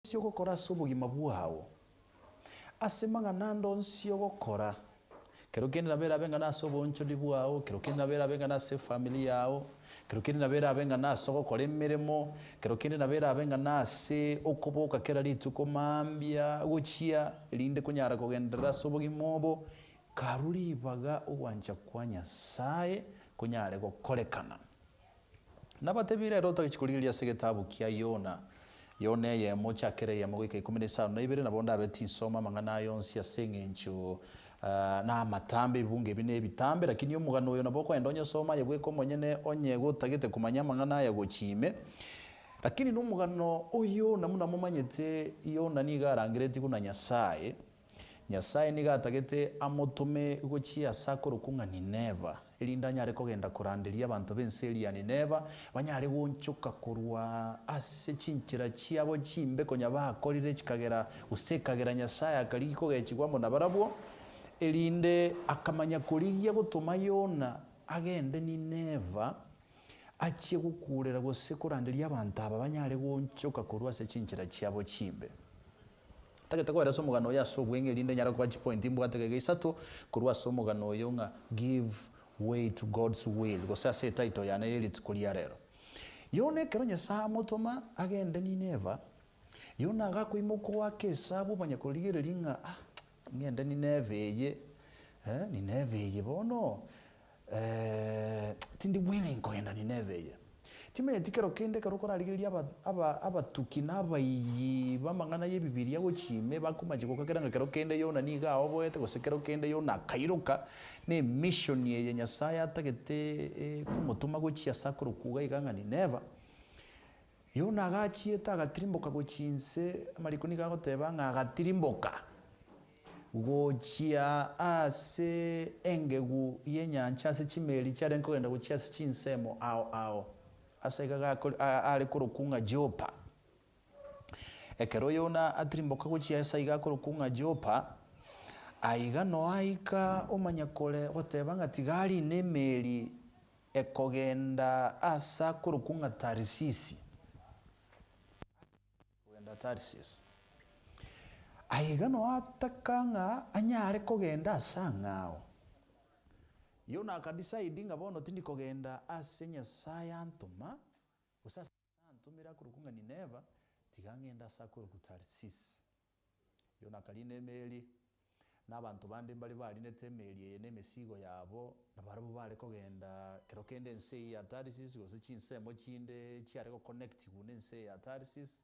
sio gukora sobugima bwawo asemanga nando nsio gukora kero kende nabera benga na sobo nchodi bwawo kero kende nabera benga na se family yao kero kende nabera benga na sogo kole miremo kero kende nabera benga na se okoboka kera lituko mambia guchia linde kunyara kugendera sobugimobo karuri baga uwanja kwa Nyasaye kunyare gukorekana nabatebire rota kichikulilia segetabu kia Yona ye mocha kere ya mogike 15 na ibere nabonda beti soma mangana yonsi ya Senge ncho na matambe bunge bine bitambe lakini yo mugano yo naboko endonyo soma yegwe ko monyene onye gutagete kumanya mangana ya gochime lakini no mugano oyo namuna mumanyete yo nani garangireti kuna Nyasaye ni gatagete amotume gochia sakoro kunga ni neva elinda nyare kogenda kuranderia abantu benseri ya neva banyare wonchoka kurwa ase chinchira chiabo chimbe konya bakorire chikagera usekagera Nyasaye akaliko gechigwamo na barabwo elinde akamanya kurigia gutuma Yona agende ni neva achie gukurera gose kuranderia abantu aba banyare wonchoka kurwa ase chinchira chiabo chimbe Taketa kwa raso mugano ya so gwenge linde nyara kwa point imbwatege isatu kurwa so mugano yo nga give way to God's will gosa se title ya neli tukulia rero Yone kero Nyasaye mutoma agende ni neva Yona gakwimoko wake sabu banyakuligire linga ngende ni neveye ni neveye bono tindi willing koenda ni neveye Time tikero kende karokora ligiria abatuki nabayi bamangana ye bibiria gochime bakumaje kokagera kero kende Yona niga oboete gosekero kende Yona kairuka ne mission ye Nyasaye atagete kumutuma gochia sakuru kuga iganga ni neva Yona agachieta agatirimboka gochinse amarikoni gagoteba nga agatirimboka gochia ase engegu yenyancha ase chimeli chare nkogenda gochia ase chinsemo ao asaiga ale kurukunga Jopa ekero Yona atirimboka gochia asaiga kurukunga Jopa aiga no aika omanyakole gotebanga tigali nemeli ekogenda asa kurukunga Tarisisi kogenda Tarisisi aiga no atakanga anyare kogenda asangao Yona akadecide nga bono tindi kogenda ase Nyasaye antuma usasa antumira kurukunga ni neva tigangenda sakuru kutarisisi Yona kaline meli n'abantu bandi bali netemeli nemesigo yabo nabarabo bale kogenda kero kende nse ya Tarisisi gose chinsemo chinde chiare ko connect gune nse ya Tarisisi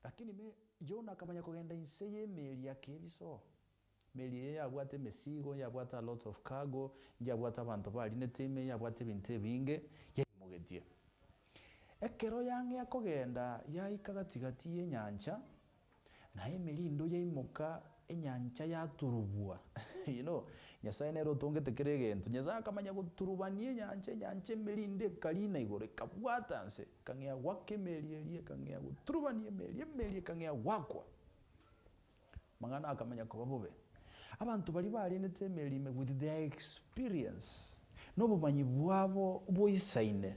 lakini Yona akamanya kogenda nse ye meli yakebiso meli yabwate mesigo yabwata a lot of cargo yabwata abantu bali neteme yabwate binte binge yemugetie ekero yange yakogenda yaikagatigati yenyancha na emelindo yaimuka enyancha yaturubwa Nyasaye nero tongete keregento Nyasaye akamanya guturubania enyancha emelinde kalina igore kabwatanse kangya wake meli kangya guturubania emeli kangya wakwa mangana akamanya ko babobe abantu bali netemelime with their experience no bumanyi bwabo boisaine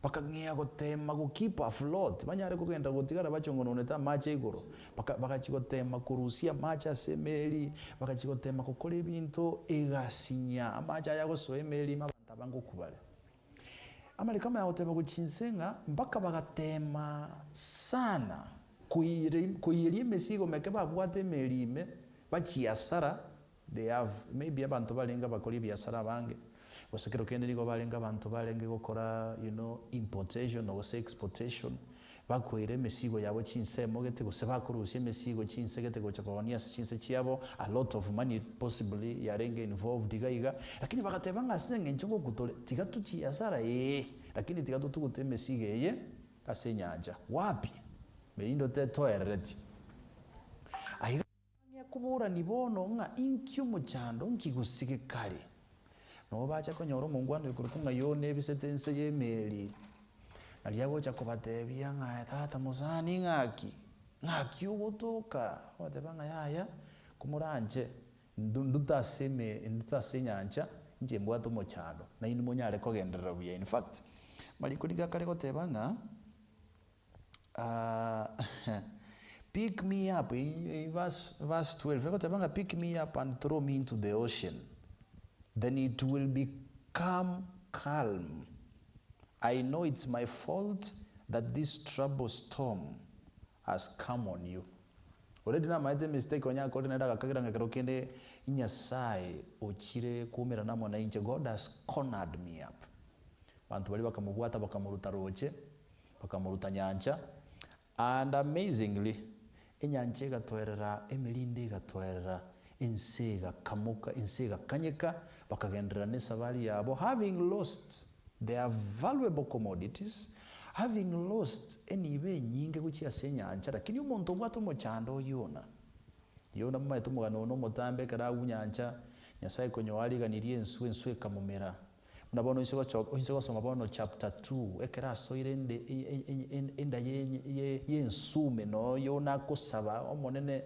bakangea gotema go keep afloat banyare kugenda gotigara bachongononeta mache igoro bakachigotema kurusia macha semeli bakachigotema kokole bintu egasinya amacha yago so emeli mabanta bango kubale amali kama yotema guchinsenga mpaka bagatema sana kuyirie mesigo mekeba bwate melime bachiasara they have maybe abantu balenga bakoli biasara bange wasekero kende nigo balenga abantu balenge gukora importation or exportation bakoire mesigo yabo chinsemo gete gose bakurusie mesigo chinse gete gochakonia chinse chiabo a lot of money possibly yarenge involved igaiga lakini bakatebanga Senge nchongo kutole tigatu chiasara lakini tigatu tukute mesigo asenyanja wapi melindo toereti kubura nibono nga inkyo muchando nkigusike kale no bacha konyoro mungwando kurukunga yone bisetense yemeli aliyago cha kubatebya nga tata muzani ngaki ugutuka watebanga yaya kumuranje ndutase nyancha nje mbwato muchando na indi munyare kogenderera buye in fact maliko diga kale gotebanga Pick me up in verse 12. Pick me up and throw me into the ocean. Then it will become calm. I know it's my fault that this trouble storm has come on you. Already na maite mistake onya kodi na daga kagira ngakero kende Nyasaye ochire kumira na mwana inche. God has cornered me up. Bantu bali bakamugwata bakamuruta roche bakamuruta nyanja, and amazingly enyanche gatwerera emelinde gatwerera insega kamuka insega kanyeka bakagendera nesabali yabo, having lost their valuable commodities, having lost enibe nyinge kuchi asenyancha. Lakini umuntu bwato mochando yona maitu mugano no motambe kara unyancha Nyasaye konyowali ganirie enswe kamumera. Nabono isoko soma bono chapter 2 ekera soire enda yensume no yona kusaba omonene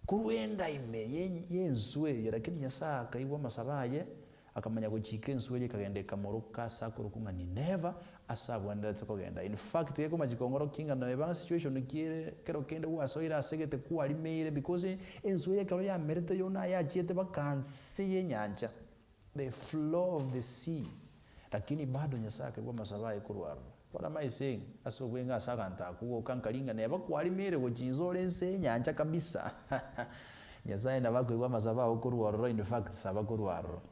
kuruenda ime yenzwe, lakini Nyasaye akaibwa masabaye akamanya guchika enswe ye kagende kamoroka sakurukunga ni never asabwandira tukogenda. In fact yeko majikongoro kinga no eba situation kire kero kende wasoira asegete ku ali meire because enswe ye karo ya merete yona ya chiete bakanse ye nyanja, the flow of the sea. Lakini bado Nyasaye akibwa masabaye kurwaro. What am I saying? Aso gwenga saganta kugo kankalinga neba kwali mere go chizole nse nyanja kabisa. Nyasaye na bakwibwa masabaye kurwaro, in fact sabakurwaro.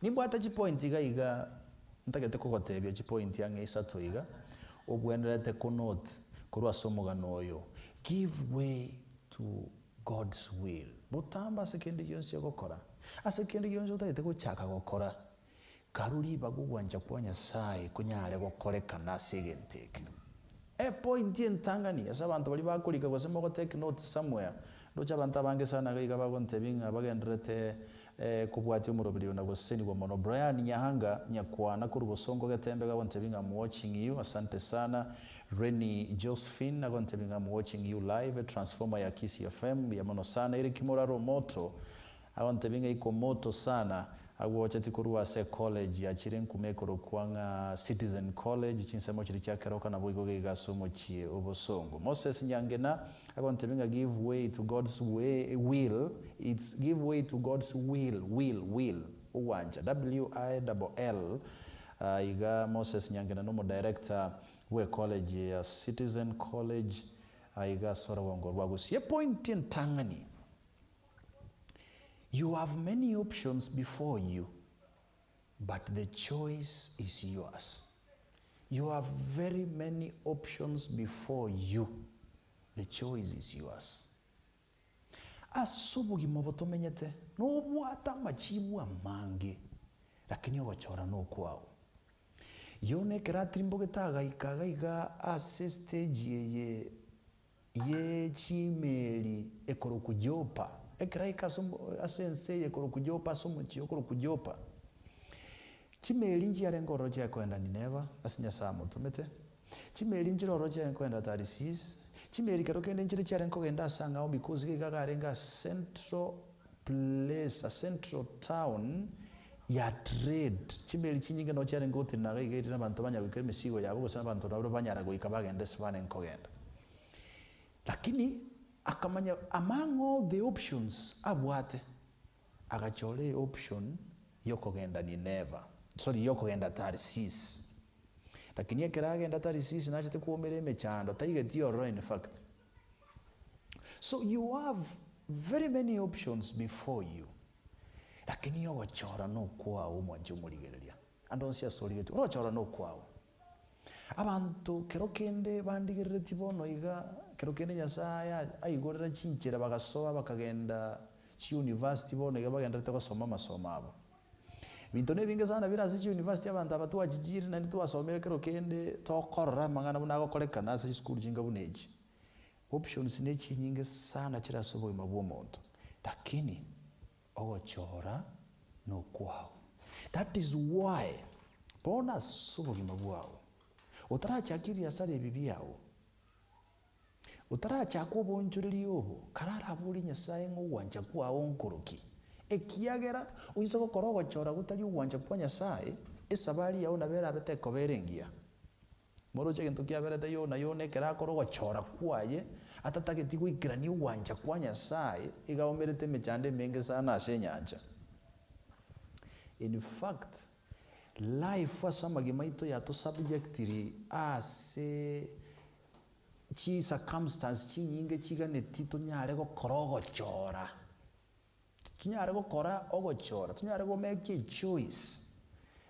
Nimbo ata point iga ntakete kokotebya point yange isato iga ogwenderete ko note kurwa somogano oyo. Give way to God's will. Botamba sekendi yonse yokokora. Asekendi yonse utayete ko chaka gokora. Karuri bagugwanja kwa Nyasaye kunyale gokoreka na sigenteke. Point yentangani asa bantu bali bakolika gosemo go take note somewhere. Docha bantu abange sana ga bagontebinga bagenderete kubwati umurobiri na goseni kwa mono. Brian Nyahanga nyakwana kuri bosongo gatembe gagontebinga I'm watching you. Asante sana. Reni Josephine nagontebinga I'm watching you live. Transformer ya Kisi FM ya mono sana. Iri kimuraro moto agontebinga iko moto sana. Agwocha tikuruwa se college ya chiren kumekoro kwanga Citizen College chinsemo chiri chakeroka na boigo gasumo chie obosongo. Moses Nyangena agontebinga give way to God's will. It's give way to God's will uwanja WILL. Iga Moses Nyangena nomo director we college ya Citizen College iga sora wongo wagusi point in tangani. You have many options before you, but the choice is yours. You have very many options before you. The choice is yours. Asubuhi mobotomenyete no bwata machibu amange lakini wachora no kwao. Yone keratrimbo getaga ikagaiga ase stage ye chimeli ekorokujopa. Ekiraika asense ekorokujopa somochi ekorokujopa. Chimeli njia ngoro cha kwenda Nineva asinya samo tumete. Chimeli njiro rocha kwenda Tarisis. Chimeli kerokende njire cha nkogenda sanga because gagarenga central place, a central town ya trade. Chimeli chinyinga no cha ngote na gege na bantu banya bikeme sigo yabo gusana bantu nabo banyara go ikabagende sibane nkogenda. Lakini akamanya among all the options abwate agachole option yokogenda Nineva. Sorry, yokogenda Tarsis. Lakini yekeragenda Tarsis nachete kuomere mechando taigeti oro in fact. So you have very many options before you. Lakini yo wachora no kwao mwanje muligereria. Andonsia soliyete wachora no kwao. Abantu kerokende bandigerere tibono iga kerokende Nyasaye ayigorera chinchera bagasoba bakagenda chi university bono iga bagenda gusoma masomo abo. Bintu nebinge sana birasi chi university abantu abatu ajijiri na nitu asomere kerokende tokorra mangana bunago kolekana sa school jinga buneji. Options nechi nyinge sana chira sobo imabwo muntu. Lakini ogachora no kwao. That is why bona sobo imabwo utaracyakiri yasare bibi yawo utaracyako bonjuriri yobo karara buri Nyasaye ngo wanja kwa onkoroki ekiyagera uyise gukora ogachora gutari wanja kwa Nyasaye esabari yawo nabera beteko berengia moro cyo kintu kyaberete yo nayo nekera koro ogachora kwaye atatageti gwikira ni wanja kwa Nyasaye igaomerete mechande menge sana ase nyanja. In fact, life wasamagi maito yato subjectiri ase chi circumstance chi nyinge chigane tito nyare go korogo chora. Tunyare go kora ogochora, tunyare go make a choice.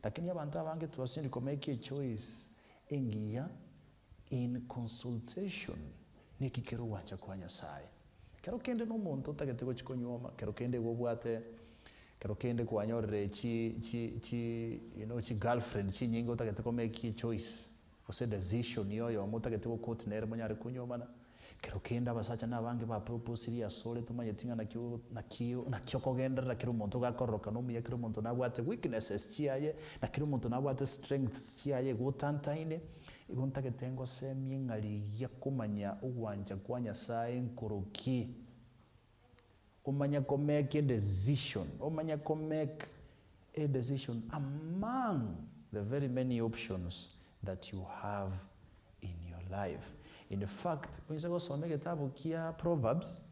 Lakini abantu abange tuwasindi ko make a choice engia in consultation nikikero wacha kwa Nyasaye. Kero kende no muntu tagete go chikonyoma, kero kende go bwate, kero kende kwa nyorre chi girlfriend chi nyingo tagete ko make a choice. Ose decision yo mutagete go court nere monyare kunyoma na. Kero kenda basacha nabange ba propose ya sole tumanye tinga nakyo kogendera kero muntu gakoroka no muya kero muntu nabwate weaknesses chiaye na kero muntu nabwate strengths chiaye gutantaine igontage tengo semye ngari yakumanya uwanja kwa Nyasaye nkoroki umanya ko make a decision among the very many options that you have in your life. In fact, unaweza kusoma kitabu kia Proverbs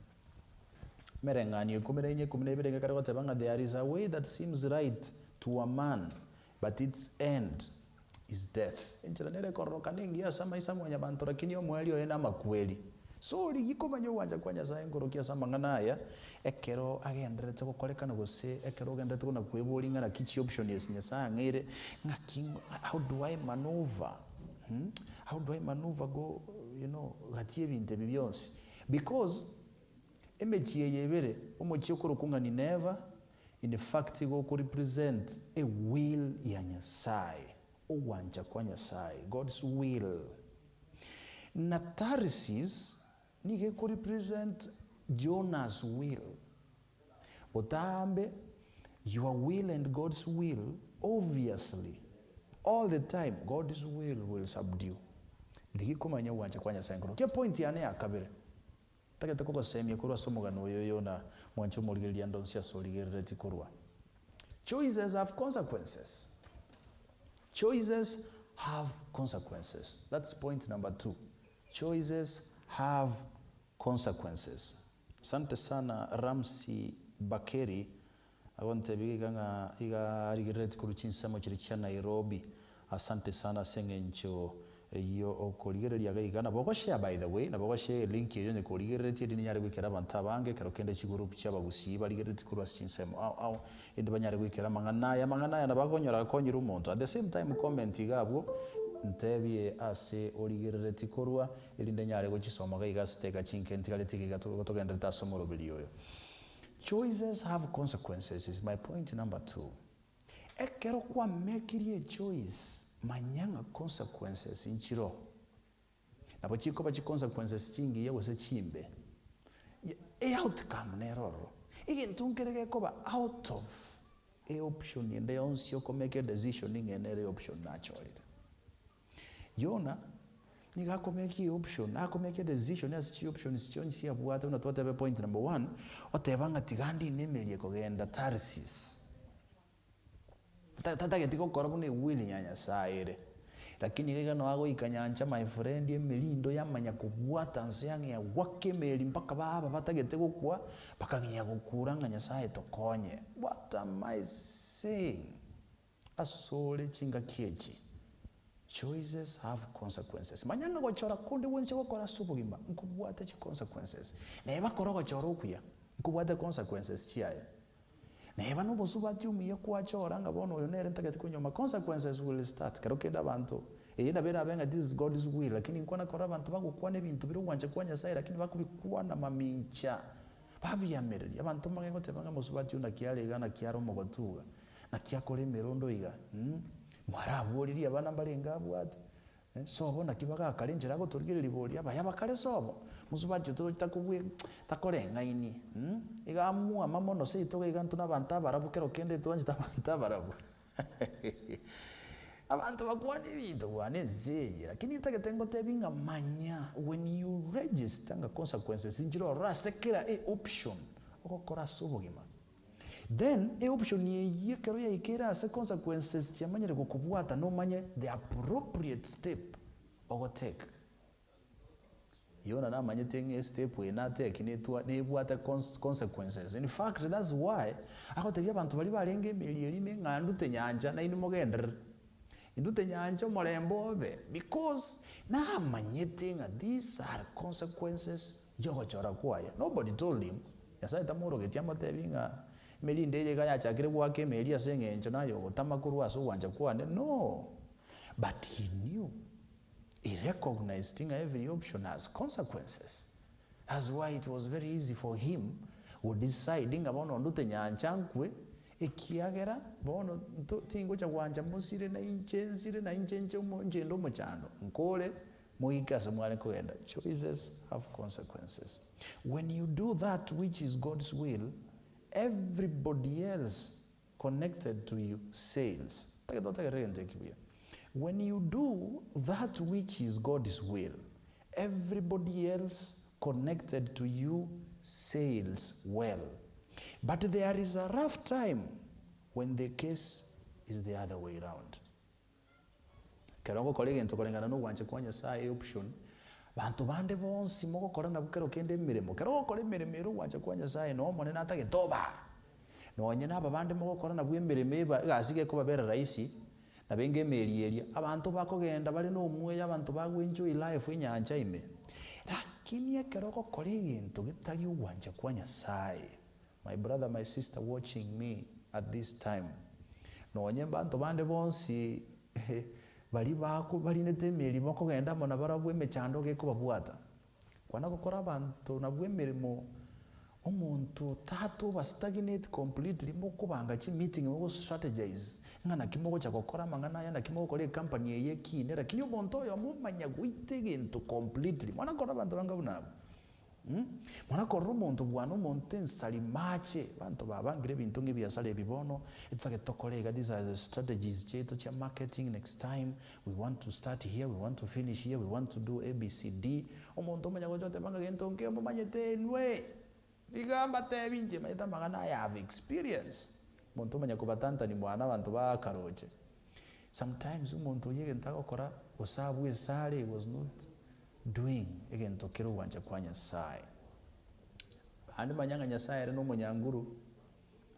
merengani 11:12 kariko tebanga there is a way that seems right to a man but its end is death. Enjera nere koroka ningi asama isamwanya bantu lakini omweli oyena makweli. So ligikomanya wanja kwa Nyasaye ngorokia samangana ya ekero agenderete gukorekana gose ekero agenderete kuna kweburinga na kichi option yes Nyasaye ngire ngakingo how do I maneuver? How do I maneuver go, gatie binte byose? Because emechiye yebere Omochokoro kunga ni never in fact go ko represent a will ya Nyasaye uwanja kwa Nyasaye, God's will. Na Tarsis nige ko represent Jonah's will. Otambe your will and God's will, obviously all the time God's will subdue. Ndigikomanya wanje kwa Nyasaye ngoro. Ke point yane yakabere. Takete koko semye kurwa somogano yoyo na mwancho morigeria ndonsia soligerere tikurwa. Choices have consequences. Choices have consequences. That's point number 2. Choices have consequences. Asante sana Ramsi Bakeri agonte biganga iga rigerete kuruchinsamo chiri cha Nairobi. Asante sana Senge ncho iyo okoligereria gaigana bogo share by the way na bogo share link yo ne koligerete dini nyare gwikera bantabange kero kende chiguru cy'abagusi baligerete kurwa sinsemo au indi banyare gwikera mangana na bagonyora konyira umuntu at the same time comment igabwo ntebye ase oligerete kurwa irinde nyare go chisoma gaiga steka chinkenti galeti gatogenda tasomoro biliyo. Choices have consequences is my point number 2. Ekero kwa make a choice manyanga consequences inchiro nabo chiko bachi consequences chingi yewe se chimbe outcome neroro igintunkerege koba out of a option yende onsio ko make a decision ngenere option naturally yona niga ko make option ako make a decision as chi option is chonsi abwata una tote point number 1 otebanga tigandi nemelie ko genda Tarsis tata getiko korabune wili nyanya saire lakini gega no ago ikanyanja my friend emelindo yamanya kubwata nseyange ya wakemeli mpaka baba batagete gukwa bakaginya gukuranga Nyasaye tokonye. What am I saying? Asole chinga kiechi. Choices have consequences. Manyanga gochora konde wonse gukora subugimba nkubwata chi consequences neba korogo choro kuya nkubwata consequences chiaye neba no bosubati umiye kwachora ngabona oyo nere ntagati kunyoma consequences will start kero kenda bantu eyenda bera benga this is God's will lakini nkona kora bantu bagukwane bintu biro wanje kwa Nyasaye lakini bakubikwana mamincha babiyamereri abantu mango tebanga musubati una kialega na kiaro Mogotu na kiakole merondo iga mwaraburiri abana barenga bwate sobo nakibaga akarenjera go turigirira ibori aba yabakare sobo musubati to takubwe takorenga ini igamu amamono se itoga igantu n'abantu barabukero kende to wanjita abantu barabu abantu bakwani bintu wanezeye lakini tagetengo tebinga manya when you register nga consequences injiro rasekera option okokora sobogima then option ye kero ya ikera as consequences chamanyere gukubwata no manye the appropriate step or take yona na manyete step we na take ne bwata consequences. In fact, that's why akotebya abantu bali balenge emeli me ngandute nyanja na ini mogender indute nyanja molembobe because na manyete these are consequences yogochora kwaya. Nobody told him yasa itamuro getiamo tebinga meli ndeye gaya chakire kwake meli ya Senge encho nayo gotamakuru aso wanja kwane. No, but he knew. He recognized every option has consequences. That's why it was very easy for him to decide abono ndute nyanchankwe ekiagera bono tingo cha kwanja musire na inchenche umonjendo mochando nkole muikasa mwale koenda. Choices have consequences. When you do that which is God's will, everybody else connected to you sails. When you do that which is God's will, everybody else connected to you sails well. But there is a rough time when the case is the other way around. Kerongo kolege ntokolengana no wanje kwanya saa option bantu bande bonsi moko korana bukero kende miremo kerongo kole miremero wanje kwanya saa no mone natage toba no nyina babande moko korana bwemmereme gasige ko babera raisi na benge meriyeria abantu bakogenda bali no mwe abantu bagwenjo life inyanja ime lakini kerongo kolege ntogitagi wanje kwanya saa. My brother, my sister watching me at this time, no nyemba bantu bande bonsi bali bako bali netemeri bako genda mona barabwe mechando ge ko babwata kwana gukora abantu nabwe mirimo omuntu tato ba stagnate completely mo kubanga chi meeting mo strategize ngana kimogo cha gukora mangana yana kimogo kole company ye kine lakini omuntu yo mumanya guitegento completely mwana kora abantu banga bunabo mwana kora omuntu bwana omuntu ensalimache bantu babangire bintu ngibyasale bibono etake tokolega. These are the strategies cheto cha marketing. Next time we want to start here, we want to finish here, we want to do ABCD. Omuntu manya gojote banga gento nke mumanyete nwe igamba tebinje mayita magana I have experience. Omuntu manya kubatanta ni mwana abantu bakaroje. Sometimes umuntu yege ntakokora osabu esale was not doing again to kero wanja kwa Nyasaye. Andi manyanga Nyasaye no munyanguru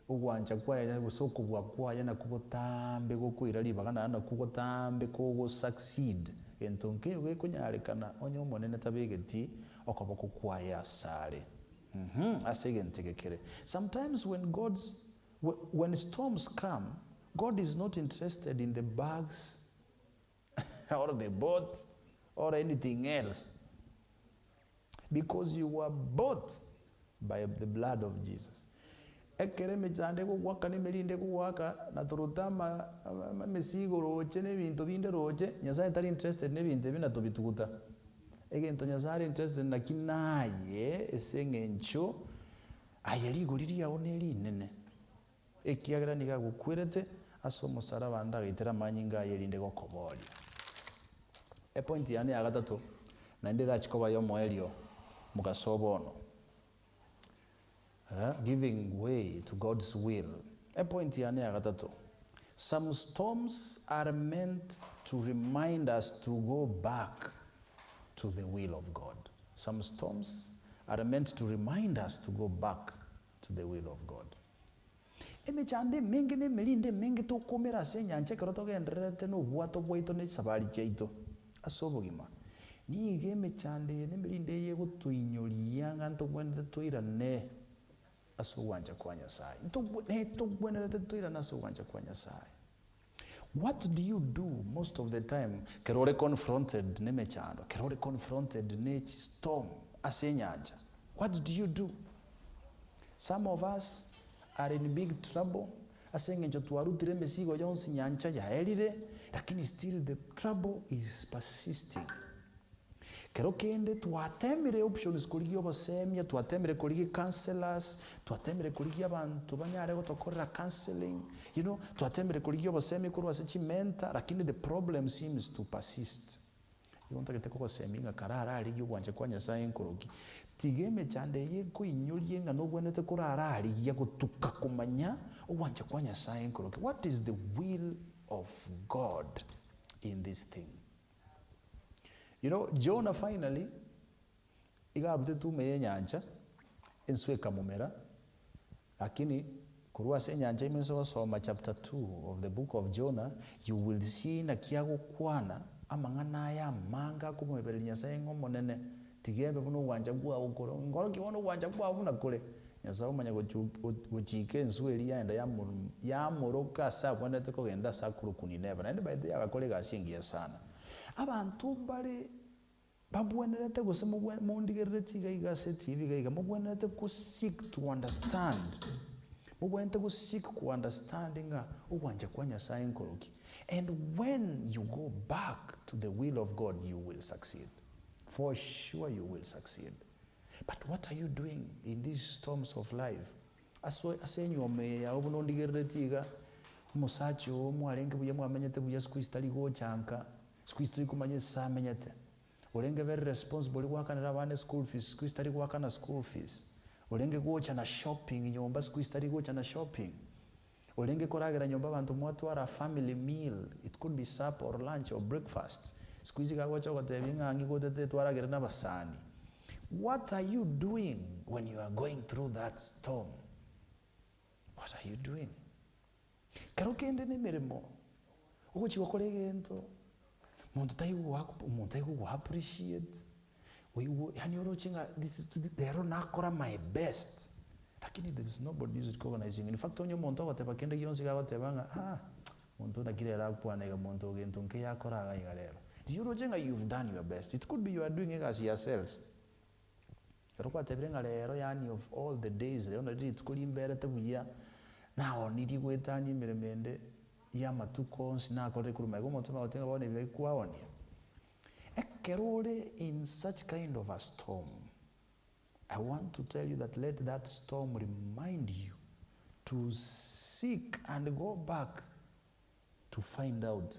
ugwanja kwa ya gusoko kwa yana kubotambe go kwiraliba kana na kubotambe ko go succeed entonke we kunyarekana onyo monene tabegeti okoboko kwa ya sare asegentegekere. Sometimes when storms come, God is not interested in the bags or the boat or anything else, because you were bought by the blood of Jesus. Ekereme chande ko waka ne melinde ko waka na turutama mesigo roche ne bintu binde roche Nyasaye tari interested ne binte bina to bitukuta egento Nyasaye interested na kinaye esengencho ayeri goriri ya oneli nene ekiagra niga gukwirete aso musaraba ndagitera manyinga yerinde ko koboli. A point yani agatatu na ndira chikoba yo moelio mugasobono giving way to God's will. A point yani agatatu, some storms are meant to remind us to go back to the will of God. Some storms are meant to remind us to go back to the will of God. Emechande menge ne melinde menge to komera senya nchekero to gendrete no bwato bwaito ne sabali cheito asobogima ni game chande ne melinde ye gutuinyoria nganto bwende tuira ne asowanja kwa Nyasaye to bwende tuira na asowanja kwa Nyasaye. What do you do most of the time? Kerore confronted ne mechando, kerore confronted ne storm asenyanja. What do you do? Some of us are in big trouble. Asengenjo tuarutire mesigo yonsi nyancha ya elire, lakini still the trouble is persisting. Kero kende tuatemire options kuligio bosemia, tuatemire kuligi counselors, tuatemire kuligi abantu banyare gotokorera counseling, tuatemire kuligio bosemia kuru asechi mentor, lakini the problem seems to persist. Yonta keteko bosemia karara aligi wanje kwa Nyasaye nkoroki. Tigeme chande ye ko inyulie nga no bwenete kurara ali ya kutuka kumanya wanje kwa Nyasaye nkoroki. What is the will of God in this thing? Jonah finally igabute tume yenyanja ensweka mumera lakini kurwa se nyanja imeso soma chapter 2 of the book of Jonah you will see na kiago kwana amangana ya manga kumwebera nyasaye ngomonene tigembe buno wanja gwa ukoro ngoro kibono wanja gwa buna kure nyasaye manya guchike ensweli yaenda ya moroka sa bwanete kogenda sakuru kunineba nende by the akakole gashingiye sana abantu bari babwenerete gusema mundigerete iga TV iga mubwenerete ku seek to understand mubwenerete ku seek ku understanding uwanja kwa nyasaye nkoroki and when you go back to the will of God you will succeed for sure you will succeed but what are you doing in these storms of life asenyome ya ubunondigerete iga musacho mwarenge buye mwamenyete buye squeeze go chanka squeeze kumanye samenyete Olenge very responsible wakanira bane school fees squeeze wakana school fees olenge gocha na shopping nyomba squeeze gocha na shopping olenge koragira nyomba bantu mwatwara family meal it could be supper or lunch or breakfast squeeze gagocha gotebinga ngi gotete twaragira na basani what are you doing when you are going through that storm what are you doing karokende nemeremo ugochi wakolegento muntu tayigu appreciate yani orochinga this is they are nakora my best lakini there is nobody is recognizing in fact onyo muntu abateba kende yonsi gabatebanga muntu nakirera kwanega muntu gento nke yakora ga lero you orochinga you've done your best it could be you are doing it as yourselves rokwa tebrenga lero yani of all the days ona dit kuli mbere tebuya naho niri gwetani miremende ya matuko sinakore kuruma go mutuma otenga bone bile kwaonia ekerole in such kind of a storm I want to tell you that let that storm remind you to seek and go back to find out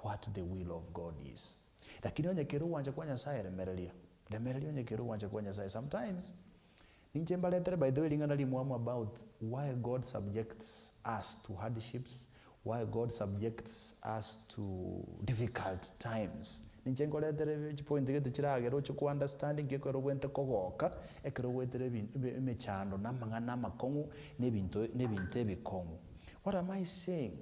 what the will of God is lakini onyekero wanja kwa nyasaye remerelia onyekero wanja kwa nyasaye sometimes ninchemba letter by the way lingana limwamu about why God subjects us to hardships why God subjects us to difficult times ninchengo letere point gete kiragero cyo ku understanding ke kwero wente kogoka ekero wetere emechando namangana makongu nebintu ebikongu what am I saying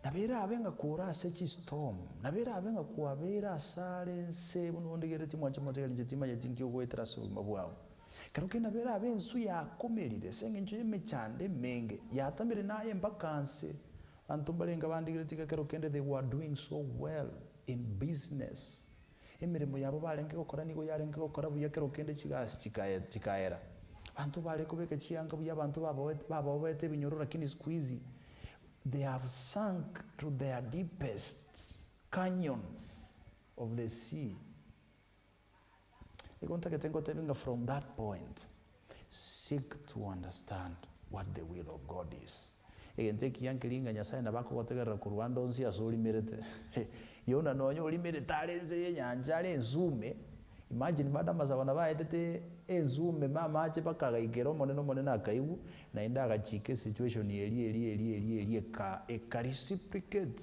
nabera abenga kura sechi storm nabera abenga kuabera sale nse bunondigere timwa chimotegera njetima yetinki ogwetera so mabwao karukena bera abensu yakomerire senge nje emechande menge yatamire naye mbakanse antumbalenga bandigire karukende they were doing so well in business emirimo yabo balenge gukora nigo yarenge gukora buya karukende kigasi kikaera bantu bale kubeka chianga buya bantu babo bete binyoro lakini squeeze they have sunk to their deepest canyons of the sea from that point seek to understand what the will of God is egenteki yankilinga nyasaye nabako gotegera ku Rwanda onsi asoli merete yona nonyo olimere talenze yenyanja lenzume imagine badama zabana baetete enzume mama ache bakaga igero monene akaibu na inda agachike situation eli eka reciprocate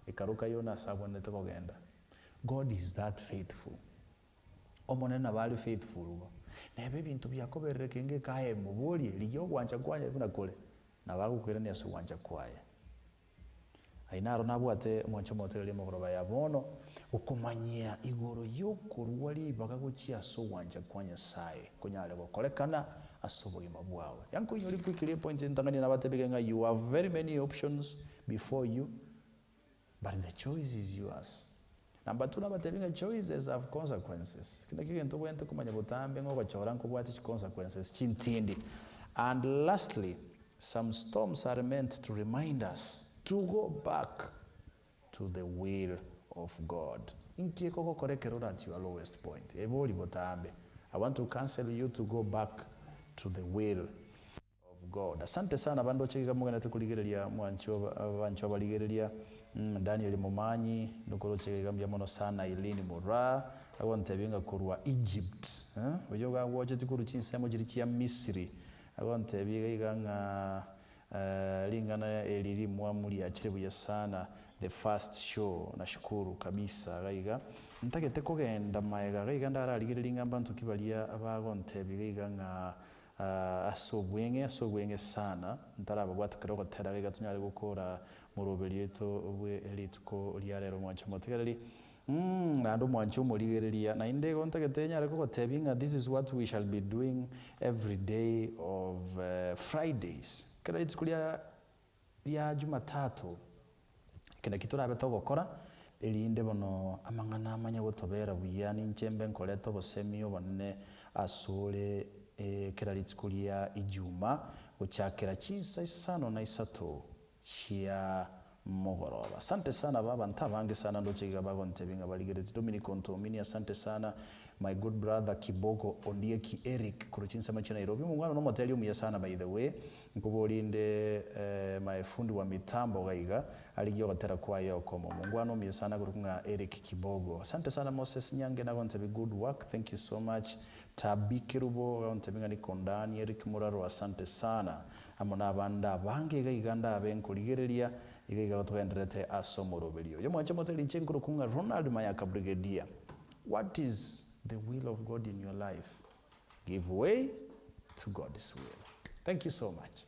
ekaruka yona sabone tekogenda God is that faithful omonena bali faithful nebe bintu byakoberere kenge kae mubuli liyo gwanja kwanya buna kole nabagukwirania so gwanja kwaye ainaro nabwate mwancho moteli mogoroba ya bono ukumanyia igoro yokorwa libaga guchia so gwanja kwanya sae kunyale gokolekana asoboye mabwawe yanko yori kwikire point ntangani nabatebegenga you have very many options before you but the choice is yours. Number 2, nabatevinga choices have consequences. Kina kigento bwente kumanya butambe ngo bachora nko bwati consequences chintindi. And lastly, some storms are meant to remind us to go back to the will of God. Inkie koko korekero at your lowest point. Eboli butambe. I want to counsel you to go back to the will of God. Asante sana bando chika mugana tukuligerelia mwancho baligerelia Daniel Mumanyi nukoro cheka mono sana Ilini Mura agonte binga kurwa Egypt oyoga woje tikuru chinsemo jiri chia Misiri agonte biga nga lingana eliri mwamuli achirebuye sana the first show nashukuru kabisa gaiga ntagete kugenda maega gaiga ndararigiriringa abantu kibalia abagontebi gaiga nga asogwenge sana ntaraba gwatukira gotera gaiga tunyari gukora mu ruberi yeto bwe elitko lyarero mwancha motegereri ando mwancha umurigereria na indego ntagete nyari gotebinga this is what we shall be doing every day of Fridays kira litkulia ya Jumatatu kena kiturabe to gukora elinde bono amangana amanya gutobera buyani nchembe nkoleto bosemio bonne asole kira litkulia ijuma guchakira chinsa isano na isato chia mogoroba. Asante sana baba ntabange sana ndochiga bagontebinga baligere Dominic Ontomini. Asante sana my good brother Kibogo Ondieki Eric kuruchinsa machi Nairobi. Mungwana no moteli umuya sana by the way nkubolinde my fundi wa mitambo gaiga aligyo gatera kwa yo komo mungwana umuya sana kurukunga Eric Kibogo. Asante sana Moses Nyange na gontebi good work, thank you so much. Tabikirubo gontebi ngani kondani Eric Muraro. Asante sana amona abanda bange gaiga ndabenkurigereria igaiga twenderete asomoroberio yo mwancha moteli nchenkuru kunga Ronald Mayaka Brigadier. What is the will of God in your life? Give way to God's will. Thank you so much.